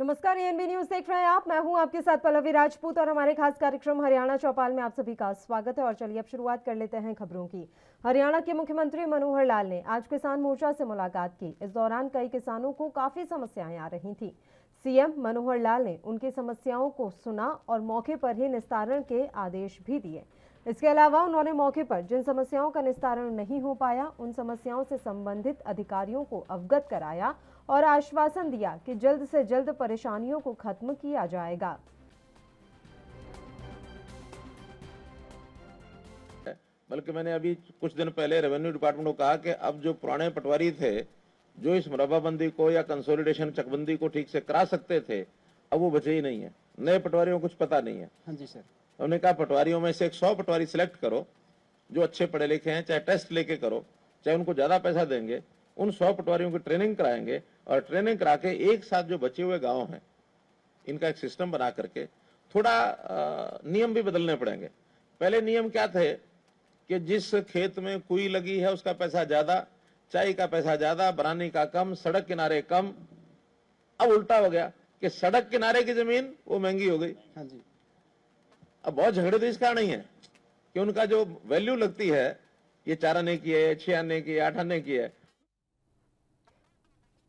नमस्कार, ANB news देख रहे हैं आप। मैं हूं आपके साथ पल्लवी राजपूत और हमारे खास कार्यक्रम हरियाणा चौपाल में आप सभी का स्वागत है। और चलिए अब शुरुआत कर लेते हैं खबरों की। हरियाणा के मुख्यमंत्री मनोहर लाल ने आज किसान मोर्चा से मुलाकात की। इस दौरान कई किसानों को काफी समस्याएं आ रही थी। सीएम मनोहर लाल ने उनकी समस्याओं को सुना और मौके पर ही निस्तारण के आदेश भी दिए। इसके अलावा उन्होंने मौके पर जिन समस्याओं का निस्तारण नहीं हो पाया उन समस्याओं से संबंधित अधिकारियों को अवगत कराया और आश्वासन दिया कि जल्द से जल्द परेशानियों को खत्म किया जाएगा। बल्कि मैंने अभी कुछ दिन पहले रेवेन्यू डिपार्टमेंट को कहा कि अब जो पुराने पटवारी थे जो इस मुरब्बाबंदी को या कंसोलिडेशन चकबंदी को ठीक से करा सकते थे, अब वो बचे ही नहीं है। नए पटवारियों को कुछ पता नहीं है। हाँ जी सर। हमने कहा पटवारियों में से 100 पटवारी सिलेक्ट करो जो अच्छे पढ़े लिखे हैं, चाहे टेस्ट लेके करो, चाहे उनको ज्यादा पैसा देंगे, उन 100 पटवारियों की ट्रेनिंग कराएंगे और ट्रेनिंग करा के एक साथ जो बचे हुए गांव हैं इनका एक सिस्टम बना करके थोड़ा नियम भी बदलने पड़ेंगे। पहले नियम क्या थे कि जिस खेत में कुई लगी है उसका पैसा ज्यादा, चाय का पैसा ज्यादा, बरानी का कम, सड़क किनारे कम। अब उल्टा हो गया कि सड़क किनारे की जमीन वो महंगी हो गई। हाँ जी। अब बहुत झगड़े तो इसका नहीं है कि उनका जो वैल्यू लगती है, ये 4 आने की है, 6 आने की है, 8 आने की है।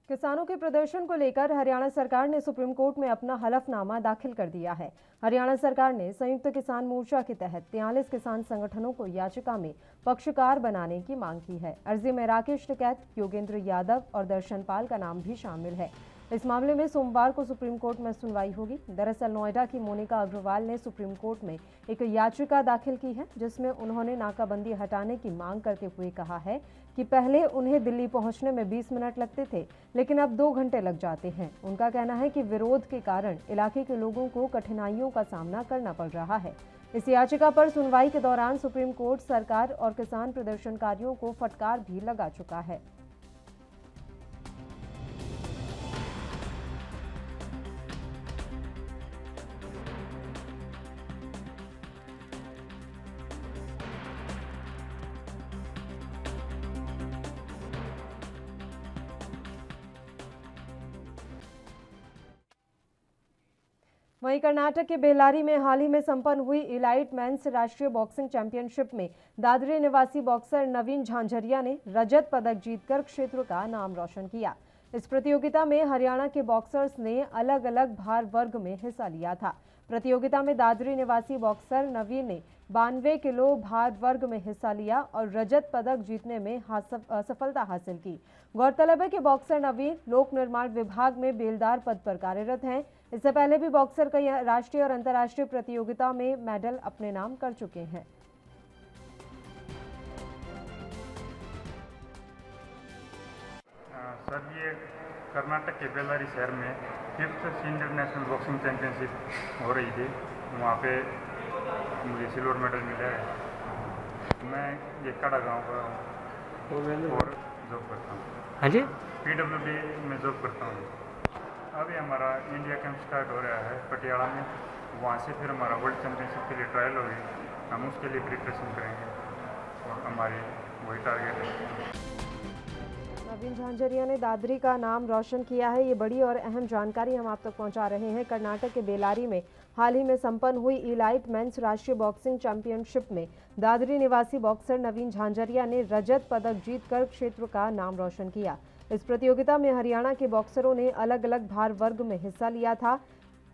किसानों के प्रदर्शन को लेकर हरियाणा सरकार ने सुप्रीम कोर्ट में अपना हलफनामा दाखिल कर दिया है। हरियाणा सरकार ने संयुक्त किसान मोर्चा के तहत 43 किसान संगठनों को याचिका में पक्षकार बनाने की मांग की है। अर्जी में राकेश टिकैत, योगेंद्र यादव और दर्शन पाल का नाम भी शामिल है। इस मामले में सोमवार को सुप्रीम कोर्ट में सुनवाई होगी। दरअसल नोएडा की मोनिका अग्रवाल ने सुप्रीम कोर्ट में एक याचिका दाखिल की है जिसमें उन्होंने नाकाबंदी हटाने की मांग करते हुए कहा है कि पहले उन्हें दिल्ली पहुंचने में 20 मिनट लगते थे लेकिन अब 2 घंटे लग जाते हैं। उनका कहना है कि विरोध के कारण इलाके के लोगों को कठिनाइयों का सामना करना पड़ रहा है। इस याचिका पर सुनवाई के दौरान सुप्रीम कोर्ट सरकार और किसान प्रदर्शनकारियों को फटकार भी लगा चुका है। वहीं कर्नाटक के बेल्लारी में हाल ही में संपन्न हुई इलाइट मेंस राष्ट्रीय बॉक्सिंग चैंपियनशिप में दादरी निवासी बॉक्सर नवीन झांझरिया ने रजत पदक जीतकर क्षेत्र का नाम रोशन किया। इस प्रतियोगिता में हरियाणा के बॉक्सर्स ने अलग अलग भार वर्ग में हिस्सा लिया था। प्रतियोगिता में दादरी निवासी बॉक्सर नवीन ने 92 किलो भार वर्ग में हिस्सा लिया और रजत पदक जीतने में सफलता हासिल की। गौरतलब है कि बॉक्सर नवीन लोक निर्माण विभाग में बेलदार पद पर कार्यरत हैं। इससे पहले भी बॉक्सर कई राष्ट्रीय और अंतर्राष्ट्रीय प्रतियोगिता में मेडल अपने नाम कर चुके हैं। सर, ये कर्नाटक के बेल्लारी शहर में 5th इंटरनेशनल बॉक्सिंग चैंपियनशिप हो रही थी। वहाँ पे मुझे सिल्वर मेडल मिला है। मैं ये काड़ा गाँव का हूँ और जॉब करता हूँ। हाँ जी। PWD में जॉब करता हूँ। अभी हमारा इंडिया कैंप स्टार्ट हो रहा है पटियाला में। वहाँ से फिर हमारा वर्ल्ड चैंपियनशिप के लिए ट्रायल होगी। हम उसके लिए प्रिपरेशन करेंगे और हमारी वही टारगेट है। नवीन झांझरिया ने दादरी का नाम रोशन किया है। ये बड़ी और अहम जानकारी हम आप तक पहुंचा रहे हैं। कर्नाटक के बेल्लारी में हाल ही में संपन्न हुई इलाइट मेंस राष्ट्रीय बॉक्सिंग चैंपियनशिप में दादरी निवासी बॉक्सर नवीन झांझरिया ने रजत पदक जीतकर क्षेत्र का नाम रोशन किया। इस प्रतियोगिता में हरियाणा के बॉक्सरों ने अलग अलग भार वर्ग में हिस्सा लिया था।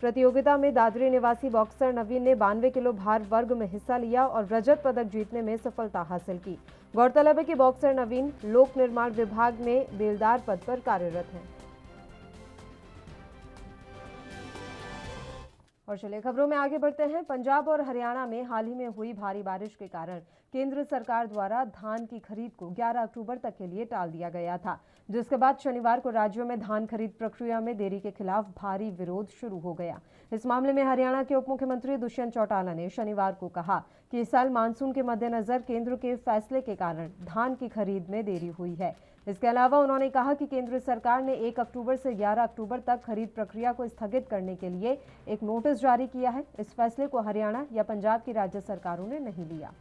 प्रतियोगिता में दादरी निवासी बॉक्सर नवीन ने 92 किलो भार वर्ग में हिस्सा लिया और रजत पदक जीतने में सफलता हासिल की। गौरतलब है कि बॉक्सर नवीन लोक निर्माण विभाग में बेलदार पद पर कार्यरत हैं। और चलिए खबरों में आगे बढ़ते हैं। पंजाब और हरियाणा में हाल ही में हुई भारी बारिश के कारण केंद्र सरकार द्वारा धान की खरीद को 11 अक्टूबर तक के लिए टाल दिया गया था, जिसके बाद शनिवार को राज्यों में धान खरीद प्रक्रिया में देरी के खिलाफ भारी विरोध शुरू हो गया। इस मामले में हरियाणा के उप मुख्यमंत्री दुष्यंत चौटाला ने शनिवार को कहा कि इस साल मानसून के मद्देनजर केंद्र के फैसले के कारण धान की खरीद में देरी हुई है। इसके अलावा उन्होंने कहा कि केंद्र सरकार ने 1 अक्टूबर से 11 अक्टूबर तक खरीद प्रक्रिया को स्थगित करने के लिए एक नोटिस जारी किया है। इस फैसले को हरियाणा या पंजाब की राज्य सरकारों ने नहीं लिया।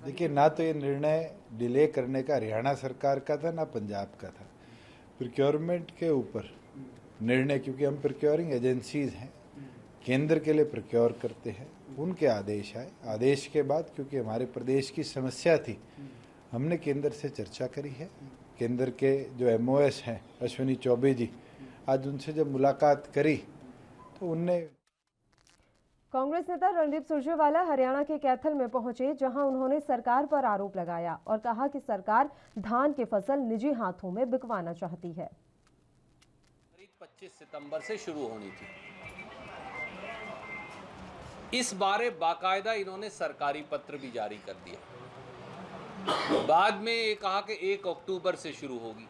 देखिए, ना तो ये निर्णय डिले करने का हरियाणा सरकार का था, ना पंजाब का था। प्रोक्योरमेंट के ऊपर निर्णय, क्योंकि हम प्रोक्योरिंग एजेंसीज हैं, केंद्र के लिए प्रोक्योर करते हैं, उनके आदेश आए। आदेश के बाद क्योंकि हमारे प्रदेश की समस्या थी, हमने केंद्र से चर्चा करी है। केंद्र के जो एमओएस हैं अश्विनी चौबे जी, आज उनसे जब मुलाकात करी तो उनने कांग्रेस नेता रणदीप सुरजेवाला हरियाणा के कैथल में पहुंचे, जहां उन्होंने सरकार पर आरोप लगाया और कहा कि सरकार धान की फसल निजी हाथों में बिकवाना चाहती है। खरीद 25 सितंबर से शुरू होनी थी। इस बारे बाकायदा इन्होंने सरकारी पत्र भी जारी कर दिया। बाद में ये कहा कि 1 अक्टूबर से शुरू होगी।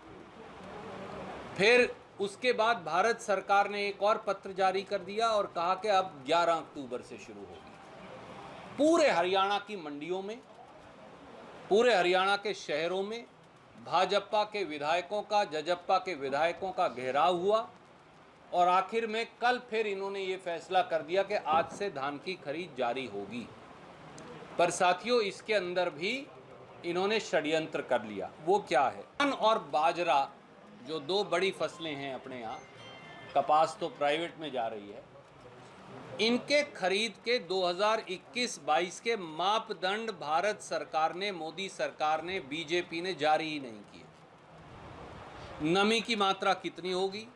फिर उसके बाद भारत सरकार ने एक और पत्र जारी कर दिया और कहा कि अब 11 अक्टूबर से शुरू होगी। पूरे हरियाणा की मंडियों में, पूरे हरियाणा के शहरों में भाजपा के विधायकों का, जजप्पा के विधायकों का घेराव हुआ और आखिर में कल फिर इन्होंने ये फैसला कर दिया कि आज से धान की खरीद जारी होगी। पर साथियों, इसके अंदर भी इन्होंने षड्यंत्र कर लिया। वो क्या है? धान और बाजरा जो 2 बड़ी फसलें हैं अपने यहाँ, कपास तो प्राइवेट में जा रही है, इनके खरीद के 2021-22 के मापदंड भारत सरकार ने, मोदी सरकार ने, बीजेपी ने जारी ही नहीं किए। नमी की मात्रा कितनी होगी,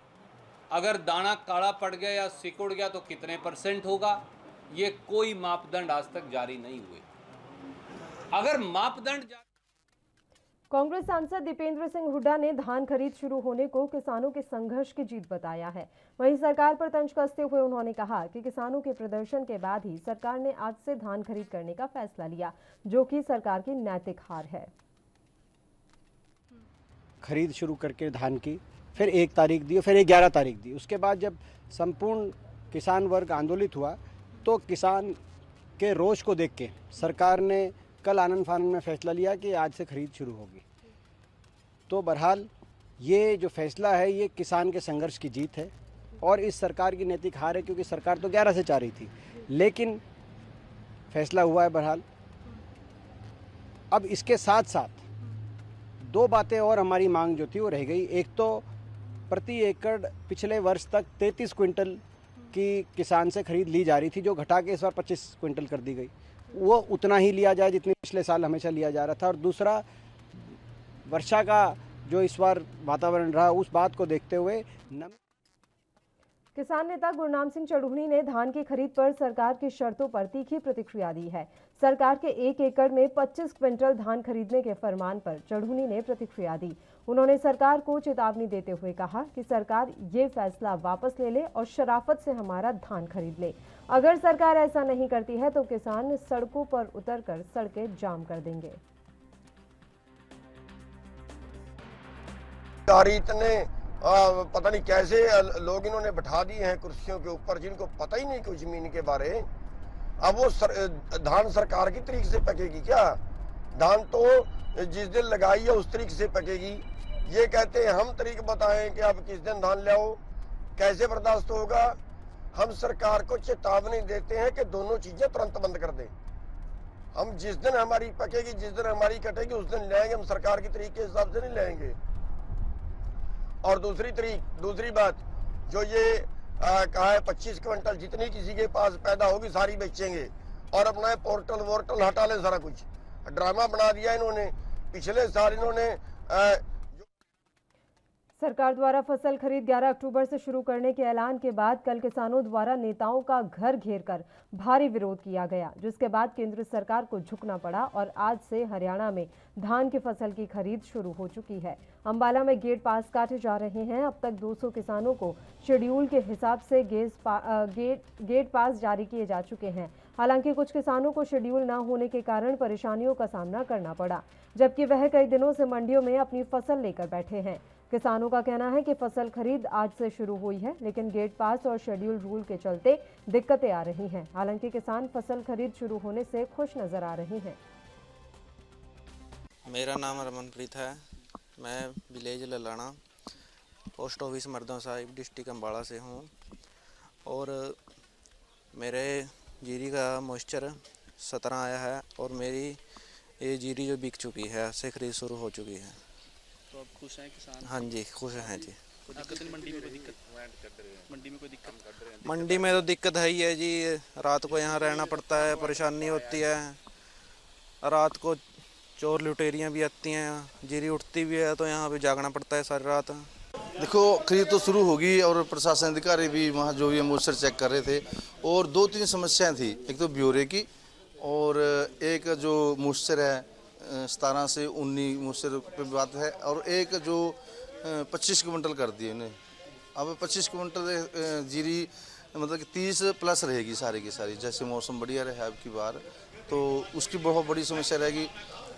अगर दाना काला पड़ गया या सिकुड़ गया तो कितने % होगा, ये कोई मापदंड आज तक जारी नहीं हुए। अगर मापदंड कांग्रेस सांसद दीपेंद्र सिंह हुड्डा ने धान खरीद शुरू होने को किसानों के संघर्ष की जीत बताया है। वहीं सरकार पर तंज कसते हुए उन्होंने कहा कि किसानों के प्रदर्शन के बाद ही सरकार ने आज से धान खरीद करने का फैसला लिया, जो कि सरकार की नैतिक हार है। खरीद शुरू करके धान की फिर 1 तारीख दी, फिर 11 तारीख दी। उसके बाद जब संपूर्ण किसान वर्ग आंदोलित हुआ तो किसान के रोष को देख के सरकार ने कल आनंद फानन में फैसला लिया कि आज से खरीद शुरू होगी। तो बहरहाल ये जो फैसला है ये किसान के संघर्ष की जीत है और इस सरकार की नैतिक हार है, क्योंकि सरकार तो 11 से चाह रही थी, लेकिन फैसला हुआ है बहरहाल। अब इसके साथ साथ 2 बातें और हमारी मांग जो थी वो रह गई। एक तो प्रति एकड़ पिछले वर्ष तक 33 क्विंटल की किसान से खरीद ली जा रही थी, जो घटा के इस बार 25 क्विंटल कर दी गई। वो उतना ही लिया जाए जितनी पिछले साल हमेशा लिया जा रहा था। और दूसरा, वर्षा का जो इस बार वातावरण रहा, उस बात को देखते हुए किसान नेता गुरनाम सिंह चढ़ूनी ने धान की खरीद पर सरकार की शर्तों पर तीखी प्रतिक्रिया दी है। सरकार के 1 एकड़ में 25 क्विंटल धान खरीदने के फरमान पर चढ़ूनी ने प्रतिक्रिया दी। उन्होंने सरकार को चेतावनी देते हुए कहा कि सरकार ये फैसला वापस ले ले और शराफत से हमारा धान खरीद ले। अगर सरकार ऐसा नहीं करती है तो किसान सड़कों पर उतरकर सड़कें जाम कर देंगे। इतने पता नहीं कैसे लोग इन्होंने बैठा दिए हैं कुर्सियों के ऊपर, जिनको पता ही नहीं कोई जमीन के बारे। अब वो धान सरकार की तरीके से पकेगी क्या? धान तो जिस दिन लगाई है उस तरीके से पकेगी। ये कहते हैं हम तरीके बताएं कि आप किस दिन धान ले आओ, कैसे बर्दाश्त होगा? हम सरकार को चेतावनी देते हैं कि दोनों चीजें तुरंत बंद कर दें। हम जिस दिन हमारी पकेगी, जिस दिन हमारी कटेगी, उस दिन लेंगे। हम सरकार की तरीके के हिसाब से नहीं लेंगे। और दूसरी बात, जो ये कहा है 25 क्विंटल जितनी किसी के पास पैदा होगी सारी बेचेंगे और अपना पोर्टल वोर्टल हटा ले, सारा कुछ ड्रामा बना दिया इन्होंने। पिछले साल इन्होंने सरकार द्वारा फसल खरीद 11 अक्टूबर से शुरू करने के ऐलान के बाद कल किसानों द्वारा नेताओं का घर घेरकर भारी विरोध किया गया, जिसके बाद केंद्र सरकार को झुकना पड़ा और आज से हरियाणा में धान की फसल की खरीद शुरू हो चुकी है। अंबाला में गेट पास काटे जा रहे हैं। अब तक 200 किसानों को शेड्यूल के हिसाब से गेट पास जारी किए जा चुके हैं। हालांकि कुछ किसानों को शेड्यूल न होने के कारण परेशानियों का सामना करना पड़ा, जबकि वह कई दिनों से मंडियों में अपनी फसल लेकर बैठे हैं। किसानों का कहना है कि फसल खरीद आज से शुरू हुई है, लेकिन गेट पास और शेड्यूल रूल के चलते दिक्कतें आ रही हैं। हालांकि किसान फसल खरीद शुरू होने से खुश नजर आ रहे हैं। मेरा नाम रमनप्रीत है। मैं विलेज ललाना, पोस्ट ऑफिस मर्दों साहिब, डिस्ट्रिक्ट अम्बाला से हूँ। और मेरे जीरी का मॉइस्चर 17 आया है और मेरी ये जीरी जो बिक चुकी है, से खरीद शुरू हो चुकी है। तो अब खुश हैं किसान? हाँ जी, खुश हैं जी। कोई दिक्कत नहीं मंडी में? कोई दिक्कत? मंडी में कोई दिक्कत? मंडी में तो दिक्कत है ही है जी, रात को यहाँ रहना पड़ता है, परेशानी होती है। रात को चोर लुटेरियाँ भी आती हैं, जीरी उठती भी है तो यहाँ पे जागना पड़ता है सारी रात। देखो खरीद तो शुरू होगी और प्रशासन अधिकारी भी वहाँ जो भी मोस्चर चेक कर रहे थे, और 2-3 समस्याएं थी। एक तो ब्यौरे की, और एक जो मोस्चर है 17 से 19 मोस्चर पे बात है, और एक जो 25 क्विंटल कर दिए उन्हें। अब 25 क्विंटल जीरी मतलब कि 30 प्लस रहेगी सारी की सारी, जैसे मौसम बढ़िया रहा अब की बार, तो उसकी बहुत बड़ी समस्या रहेगी।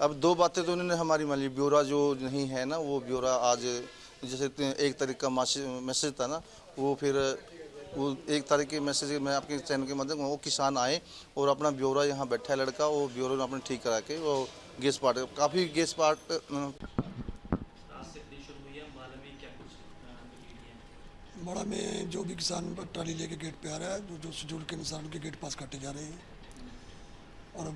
अब 2 बातें तो उन्होंने हमारी मान ली, ब्यौरा जो नहीं है ना, वो ब्यौरा आज जैसे 1 तारीख का मैसेज था ना, वो फिर वो 1 तारीख के मैसेज में आपके चैनल के माध्यम वो किसान आए और अपना ब्यौरा यहाँ बैठा है लड़का, वो ब्यौरा ने अपने ठीक करा के वो गैस पार्ट काफ़ी गैस पार्ट बड़ा में जो भी किसान ट्राली लेके गेट पे आ रहा है, जो शेड्यूल के अनुसार उनके गेट पास काटे जा रहे हैं, और अब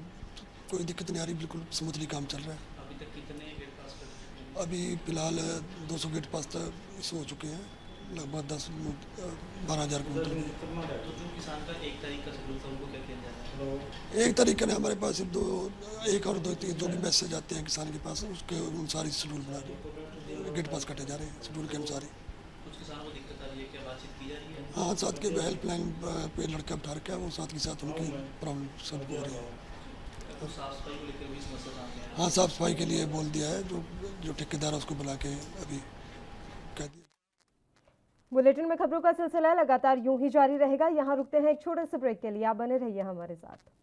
कोई दिक्कत नहीं आ रही, बिल्कुल स्मूथली काम चल रहा है। अभी तक कितने गेट पास कर चुके हैं? अभी फिलहाल 200 गेट पास तक इशू हो चुके हैं, लगभग 12,000 क्विंटल। तो जो किसान का 1 तारीख का शेड्यूल था उनको क्या किया जा रहा है? 1 तारीख का नहीं, हमारे पास सिर्फ 1 और 2 जो भी मैसेज आते हैं किसान के पास, उसके अनुसार ही शेड्यूल बना रहे, गेट पास काटे जा रहे हैं शेड्यूल के अनुसार ही। कुछ किसानों को दिक्कत आ रही है, क्या बातचीत की जा रही है? हाँ, साथ के हेल्पलाइन पे लड़का उठा रखा है, वो साथ के साथ उनकी प्रॉब्लम सॉल्व हो रही है। तो साफ सफाई को लेकर भी समस्या सामने आ रही है? हाँ, साफ सफाई के लिए बोल दिया है, जो ठेकेदार है उसको बुला के अभी कह दिया। बुलेटिन में खबरों का सिलसिला लगातार यूं ही जारी रहेगा। यहां रुकते हैं एक छोटे से ब्रेक के लिए, आप बने रहिए हमारे साथ।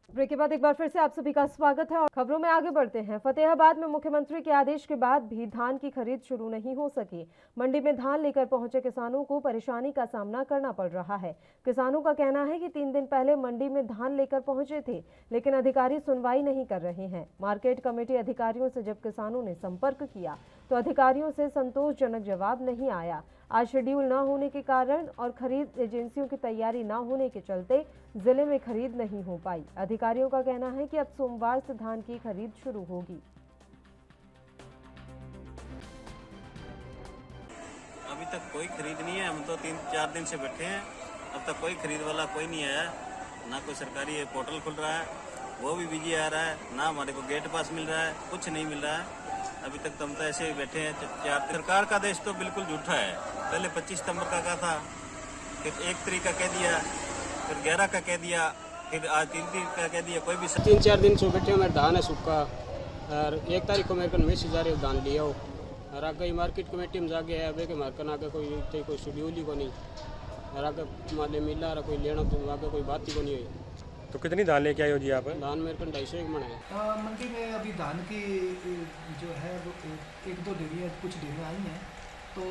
ब्रेक के बाद एक बार फिर से आप सभी का स्वागत है और खबरों में आगे बढ़ते हैं। फतेहाबाद में मुख्यमंत्री के आदेश के बाद भी धान की खरीद शुरू नहीं हो सकी। मंडी में धान लेकर पहुंचे किसानों को परेशानी का सामना करना पड़ रहा है। किसानों का कहना है कि 3 दिन पहले मंडी में धान लेकर पहुंचे थे, लेकिन अधिकारी सुनवाई नहीं कर रहे हैं। मार्केट कमेटी अधिकारियों से जब किसानों ने संपर्क किया तो अधिकारियों से संतोषजनक जवाब नहीं आया। आज शेड्यूल न होने के कारण और खरीद एजेंसियों की तैयारी न होने के चलते जिले में खरीद नहीं हो पाई। अधिकारियों का कहना है कि अब सोमवार से धान की खरीद शुरू होगी। अभी तक कोई खरीद नहीं है, हम तो 3-4 दिन से बैठे हैं, अब तक कोई खरीद वाला कोई नहीं आया। ना कोई सरकारी पोर्टल खुल रहा है, वो भी बिजी आ रहा है, ना हमारे को गेट पास मिल रहा है, कुछ नहीं मिल रहा है। अभी तक तो हम तो ऐसे ही बैठे हैं। सरकार का आदेश तो बिल्कुल झूठा है। पहले 25 सितंबर का कहा था, फिर 1 तारीख का कह दिया, फिर 11 का कह दिया, फिर आज 3 तारीख का कह दिया। कोई भी 3-4 दिन से बैठे मेरे धान है सूखा, और 1 तारीख को मेरे को मैसेज आ रहे धान लिया हो, और आगे मार्केट कमेटी में जाके है अबे के मार्केट आगे कोई शेड्यूल ही को नहीं, और आगे माले मिला रहा कोई लेना तो आगे कोई बात ही को नहीं हुई। तो कितनी धान लेके आए हो जी आप? धान मेरे को 250 मन है। मंडी में अभी धान की जो है वो 1-2 डेरियाँ कुछ डेरियाँ आई हैं, तो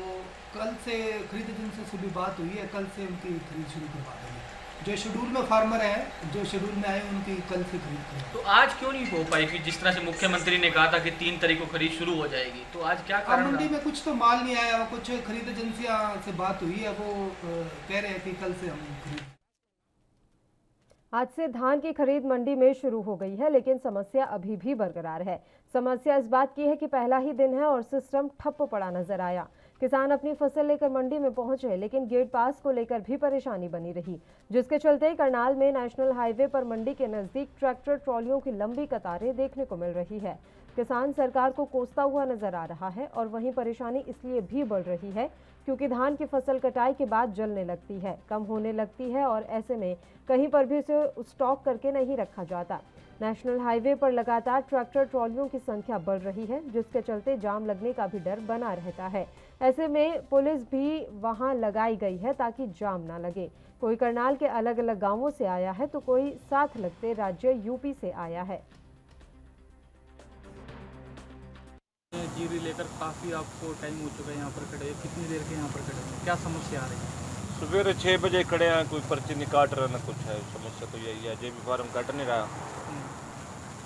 कल से खरीद एजेंसी से भी बात हुई है, कल से उनकी खरीद शुरू करवा देंगे। जो शेड्यूल में फार्मर हैं, जो शेड्यूल में आए उनकी कल से खरीद करें। तो आज क्यों नहीं हो पाई? जिस तरह से मुख्यमंत्री ने कहा था कि 3 तारीख को खरीद शुरू हो जाएगी, तो आज क्या कारण? मंडी में कुछ तो माल नहीं आया, कुछ खरीद एजेंसियाँ से बात हुई है, वो कह रहे हैं कि कल से हम खरीद। आज से धान की खरीद मंडी में शुरू हो गई है, लेकिन समस्या अभी भी बरकरार है। समस्या इस बात की है कि पहला ही दिन है और सिस्टम ठप्प पड़ा नजर आया। किसान अपनी फसल लेकर मंडी में पहुंचे, लेकिन गेट पास को लेकर भी परेशानी बनी रही, जिसके चलते करनाल में नेशनल हाईवे पर मंडी के नजदीक ट्रैक्टर ट्रॉलियों की लंबी कतारें देखने को मिल रही है। किसान सरकार को कोसता हुआ नजर आ रहा है और वहीं परेशानी इसलिए भी बढ़ रही है क्योंकि धान की फसल कटाई के बाद जलने लगती है, कम होने लगती है और ऐसे में कहीं पर भी उसे स्टॉक करके नहीं रखा जाता। नेशनल हाईवे पर लगातार ट्रैक्टर ट्रॉलियों की संख्या बढ़ रही है, जिसके चलते जाम लगने का भी डर बना रहता है। ऐसे में पुलिस भी वहां लगाई गई है ताकि जाम ना लगे। कोई करनाल के अलग अलग गांवों से आया है तो कोई साथ लगते राज्य यूपी से आया है। जीरी लेकर काफ़ी आपको टाइम हो चुका है यहाँ पर खड़े, कितनी देर के यहाँ पर खड़े हैं, क्या समस्या आ रही है? सवेरे 6 बजे खड़े हैं, कोई पर्ची नहीं काट रहा ना कुछ है। समस्या तो यही है, जेबी फार्म कट नहीं रहा।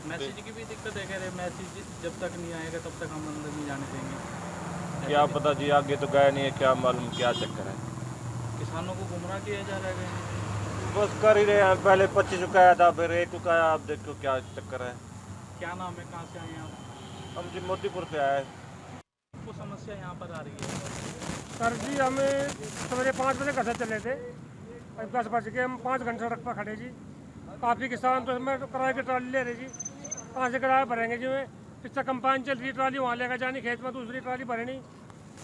मैसेज की भी दिक्कत है, कह रहे मैसेज जब तक नहीं आएगा तब तक हम अंदर नहीं जाने देंगे। क्या पता जी, आगे तो गया नहीं है, क्या मालूम क्या चक्कर है। किसानों को गुमराह किया जा रहा है। बस कर ही रहे हैं, पहले 25 चुकाया था, फिर 1 चुकाया, आप देखो क्या चक्कर है। क्या नाम है, कहाँ से आए हैं आप? हम जी मोतीपुर से आए। आपको समस्या यहाँ पर आ रही है? सर जी, हमें सवेरे 5 बजे घर से चले थे, 10 बज के हम 5 घंटे सड़क पर खड़े जी। काफ़ी किसान तो इसमें किराए की ट्राली ले रहे जी, कहाँ से किराया भरेंगे जी। में पिछला कंपाइन चल रही, ट्राली वहाँ लेकर जानी खेत में, दूसरी ट्राली भरनी।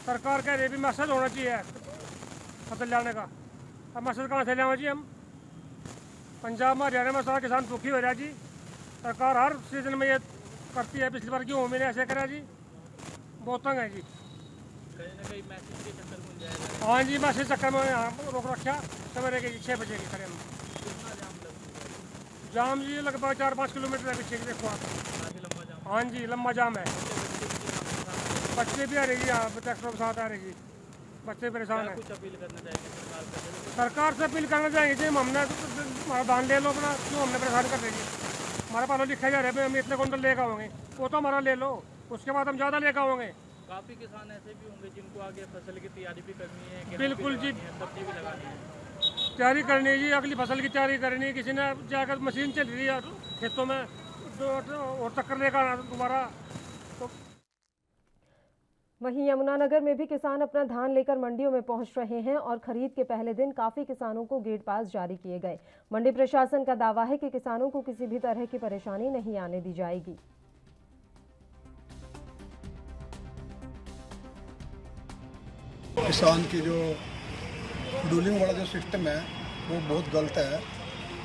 सरकार कह रही भी मैसेज होना चाहिए फसल लाने का। अब मैसेज कहाँ से लाओ जी हम? पंजाब में हरियाणा में सारा किसान दुखी हो रहा है जी। सरकार हर सीजन में ये करती है, पिछली बार गेहूँ मैंने ऐसे करा जी, बहुत तंग है जी। कहीं ना कहीं मैसेज के चक्कर में जाएगा। हाँ जी, मैसेज चक्कर में यहाँ रोक रखा सवेरे के 6 बजे की खड़े हम। जाम जी लगभग 4-5 किलोमीटर है पीछे की, देखो आप। हाँ जी, लंबा जाम है। बच्चे भी आ रहे जी, यहाँ ट्रैक्टर के साथ आ रहे जी, बच्चे परेशान हैं। कुछ अपील करना चाहेंगे सरकार से? अपील करना चाहेंगे जी, हमने हमारा धान ले लो अपना, क्यों हमने परेशान कर रहे जी। हमारे पास लिखा जा रहा है हम इतने कुंटल लेकर आओगे, वो तो हमारा ले लो, उसके बाद हम ज़्यादा लेकर आओगे। काफ़ी किसान ऐसे भी होंगे जिनको आगे फसल की तैयारी भी करनी है, बिल्कुल जी, सब्जी भी लगानी है, तैयारी करनी है जी, अगली फसल की तैयारी करनी है। किसी ने जाकर मशीन चल रही है खेतों में और चक्कर लेकर दोबारा। तो वहीं यमुनानगर में भी किसान अपना धान लेकर मंडियों में पहुंच रहे हैं और खरीद के पहले दिन काफी किसानों को गेट पास जारी किए गए। मंडी प्रशासन का दावा है कि किसानों को किसी भी तरह की परेशानी नहीं आने दी जाएगी। किसान की जो शेड्यूलिंग वाला जो सिस्टम है वो बहुत गलत है।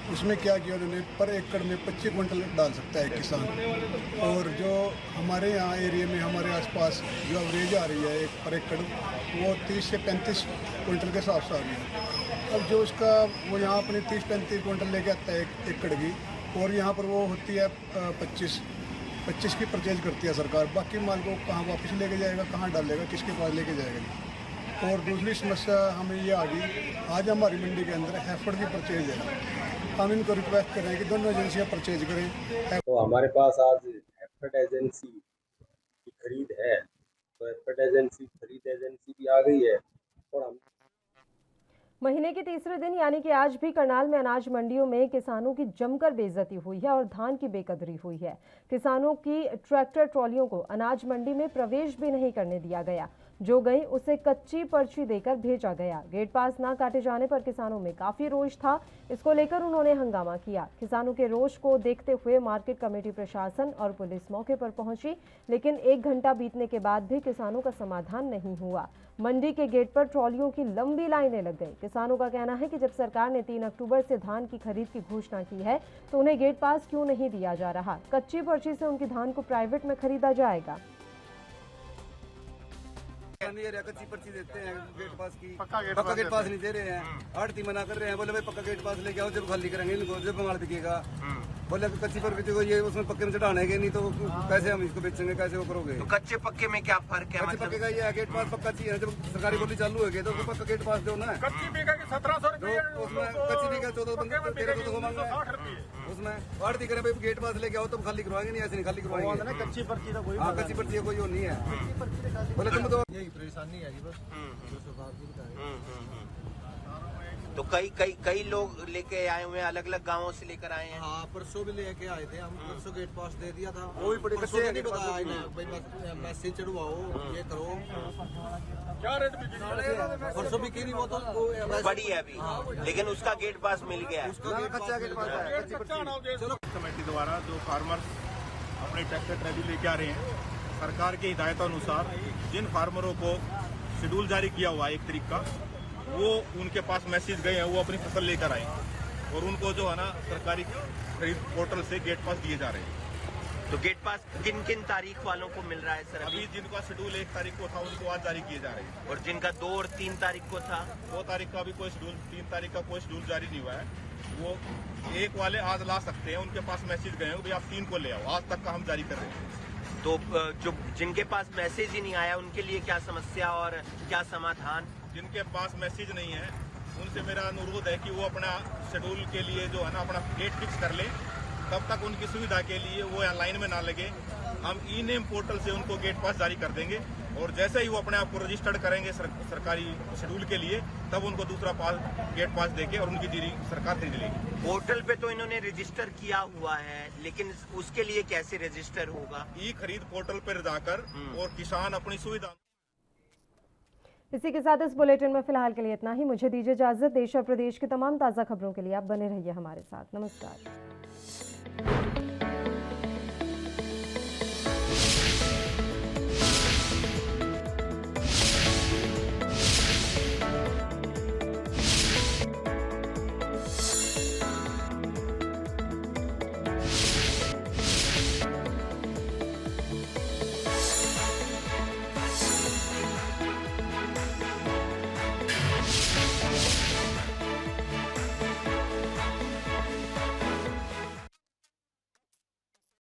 उसमें क्या किया उन्होंने, पर एकड़ में 25 कुंटल डाल सकता है किसान, और जो हमारे यहाँ एरिया में हमारे आसपास जो एवरेज आ रही है एक पर एकड़ वो 30 से 35 कुंटल के हिसाब से आ रही है। अब जो उसका वो यहाँ अपने 30-35 कुंटल लेके आता है एक एकड़ की, और यहाँ पर वो होती है 25 की परचेज करती है सरकार। बाकी माल को कहाँ वापस लेके जाएगा, कहाँ डालेगा, किसके पास लेके जाएगा। और दूसरी समस्या हमें ये आ गई, आज हमारी मंडी के अंदर हैफर्ड की परचेज है। हम इनको रिक्वेस्ट कर रहे हैं कि दोनों एजेंसियां परचेज करें। तो हमारे पास आज हैफर्ड एजेंसी की खरीद है, तो हैफर्ड एजेंसी खरीद एजेंसी भी आ गई है। और हम महीने के तीसरे दिन यानी कि आज भी करनाल में अनाज मंडियों में किसानों की जमकर बेइज्जती हुई है और धान की बेकदरी हुई है। किसानों की ट्रैक्टर ट्रॉलियों को अनाज मंडी में प्रवेश भी नहीं करने दिया गया, जो गई उसे कच्ची पर्ची देकर भेजा गया। गेट पास ना काटे जाने पर किसानों में काफी रोष था। इसको लेकर उन्होंने हंगामा किया। किसानों के रोष को देखते हुए मार्केट कमेटी प्रशासन और पुलिस मौके पर पहुंची, लेकिन 1 घंटा बीतने के बाद भी किसानों का समाधान नहीं हुआ। मंडी के गेट पर ट्रॉलियों की लंबी लाइनें लग गई। किसानों का कहना है कि जब सरकार ने 3 अक्टूबर से धान की खरीद की घोषणा की है तो उन्हें गेट पास क्यों नहीं दिया जा रहा। कच्ची पर्ची से उनकी धान को प्राइवेट में खरीदा जाएगा। कच्ची पर्ची देते हैं गेट पास की, पक्का गेट पास नहीं दे रहे हैं। आड़ती मना कर रहे हैं, बोले भाई पक्का गेट पास लेके आओ, जब खाली करेंगे इनको, जब माल बिकेगा। बोले कच्ची पर्ची को ये उसमें पक्के में चढ़ाने के नहीं तो कैसे हम इसको बेचेंगे, कैसे वो करोगे। तो कच्चे पक्के में क्या फर्क है? कच्चे पक्के का ये है, गेट पास पक्का चाहिए। जब सरकारी बोली चालू है तो पक्का गेट पास दो ना। कच्ची बीघा के 1700 रुपये, उसमें कच्ची बीघा 1400 मांग रहे हैं। उसमें आड़ती करें भाई गेट पास लेके आओ तो खाली करवाएंगे, नहीं ऐसे नहीं खाली करवाएंगे। कच्ची पर्ची तो कोई, हाँ कच्ची पर्ची कोई वो नहीं है। बोले तुम तो यही परेशानी है बस। तो कई लोग लेके आए हुए हैं, अलग अलग गांवों से लेकर आए हैं। हाँ, परसों भी लेके आए थे हम, परसों गेट पास दे दिया था। वो भी बड़े कच्चे नहीं बताया भाई मैसेज चढ़वाओ, ये करो। क्या रेट भी परसों भी की नहीं, वो तो बड़ी है अभी, लेकिन उसका गेट पास मिल गया है। कच्चा गेट पास है। चलो कमेटी द्वारा जो फार्मर्स अपने ट्रैक्टर ट्रैली लेके आ रहे हैं, सरकार की हिदायत अनुसार जिन फार्मरों को शेड्यूल जारी किया हुआ है 1 तारीख का, वो उनके पास मैसेज गए हैं, वो अपनी फसल लेकर आए और उनको जो है ना सरकारी खरीद पोर्टल से गेट पास दिए जा रहे हैं। तो गेट पास किन किन तारीख वालों को मिल रहा है सर? अभी जिनका शेड्यूल 1 तारीख को था उनको आज जारी किए जा रहे हैं। और जिनका 2 और 3 तारीख को था? 2 तारीख का भी कोई शेड्यूल, 3 तारीख का कोई शेड्यूल जारी नहीं हुआ है। वो 1 वाले आज ला सकते हैं, उनके पास मैसेज गए हैं भाई आप 3 को ले आओ, आज तक का हम जारी कर रहे हैं। तो जो जिनके पास मैसेज ही नहीं आया उनके लिए क्या समस्या और क्या समाधान? जिनके पास मैसेज नहीं है उनसे मेरा अनुरोध है कि वो अपना शेड्यूल के लिए जो है ना अपना डेट फिक्स कर ले, तब तक उनकी सुविधा के लिए वो यहाँ लाइन में ना लगे। हम ई नेम पोर्टल से उनको गेट पास जारी कर देंगे और जैसे ही वो अपने आप को रजिस्टर्ड करेंगे सरकारी शेड्यूल के लिए, तब उनको दूसरा गेट पास देके और उनकी जीरी सरकार खरीद लेगी। पोर्टल पे तो इन्होंने रजिस्टर किया हुआ है, लेकिन उसके लिए कैसे रजिस्टर होगा? ई खरीद पोर्टल पर जाकर और किसान अपनी सुविधा। इसी के साथ इस बुलेटिन में फिलहाल के लिए इतना ही। मुझे दीजिए इजाजत। देश और प्रदेश की तमाम ताज़ा खबरों के लिए आप बने रहिए हमारे साथ। नमस्कार।